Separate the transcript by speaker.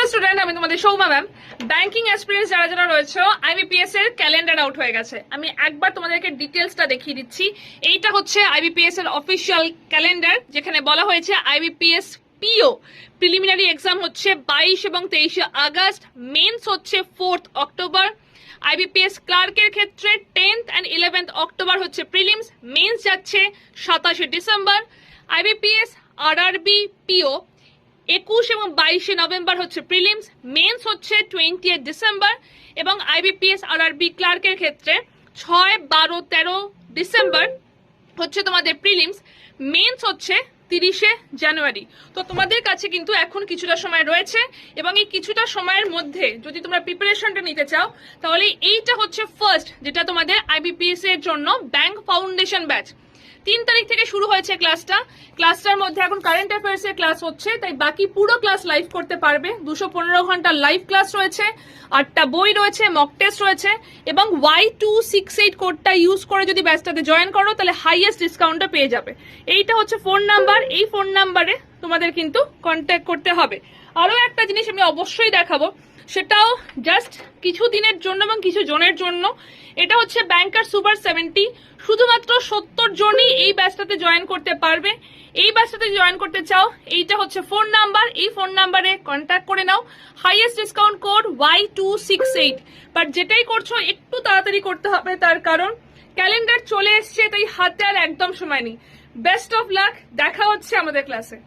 Speaker 1: Student, আমি তোমাদের Souma ma'am. Banking experience যারা যারা রয়েছে, আইবিপিএস এর ক্যালেন্ডার আউট হয়ে গেছে। আমি একবার তোমাদেরকে ডিটেলসটা দেখিয়ে দিচ্ছি। এইটা হচ্ছে আইবিপিএস এর অফিসিয়াল ক্যালেন্ডার, যেখানে বলা হয়েছে আইবিপিএস পিও প্রিলিমিনারি এক্সাম হচ্ছে 22 এবং 23 আগস্ট, মেন্স হচ্ছে 4 অক্টোবর। আইবিপিএস ক্লার্কের ক্ষেত্রে 10th and 11th অক্টোবর হচ্ছে প্রিলিমস, মেন্স যাচ্ছে 27 ডিসেম্বর। আইবিপিএস আরআরবি পিও 21 এবং 22 নভেম্বর হচ্ছে প্রিলিমস, মেন্স হচ্ছে 20 ডিসেম্বর। এবং আইবিপিএস আরআরবি ক্লার্কের ক্ষেত্রে 6, 12, 13 ডিসেম্বর হচ্ছে তোমাদের প্রিলিমস, মেন্স হচ্ছে 30 জানুয়ারি। তো তোমাদের কাছে কিন্তু এখন কিছুটা সময় রয়েছে, এবং এই কিছুটা সময়ের মধ্যে যদি তোমরা প্রিপারেশনটা নিতে চাও, তাহলে এইটা হচ্ছে ফার্স্ট যেটা তোমাদের আইবিপিএস এর জন্য ব্যাংক ফাউন্ডেশন ব্যাচ। 3 তারিখ থেকে শুরু হয়েছে ক্লাসটার মধ্যে এখন কারেন্ট অ্যাফেয়ার্স এর ক্লাস হচ্ছে, তাই বাকি পুরো ক্লাস লাইভ করতে পারবে। 215 ঘন্টা লাইভ ক্লাস রয়েছে, 8টা বই রয়েছে, মক টেস্ট রয়েছে, এবং Y268 কোডটা ইউজ করে যদি ব্যাচটাতে জয়েন করো তাহলে হাইয়েস্ট ডিসকাউন্টটা পেয়ে যাবে। এইটা হচ্ছে ফোন নাম্বার, এই ফোন নাম্বারে তোমাদের কিন্তু কন্ট্যাক্ট করতে হবে। আরো একটা জিনিস আমি অবশ্যই দেখাবো, সেটাও জাস্ট কিছু দিনের জন্য এবং কিছু জনের জন্য। এটা হচ্ছে ব্যাংকার সুপার 70, শুধুমাত্র 70 জনই এই ব্যাচটাতে জয়েন করতে পারবে। এই ব্যাচটাতে জয়েন করতে চাও, এইটা হচ্ছে ফোন নাম্বার, এই ফোন নাম্বারে কন্ট্যাক্ট করে নাও। Highest discount code Y268। But যেটাই করছো একটু তাড়াতাড়ি করতে হবে, তার কারণ ক্যালেন্ডার চলে এসছে, তাই হাতে আর একদম সময় নেই। বেস্ট অফ লাক, দেখা হচ্ছে আমাদের ক্লাসে।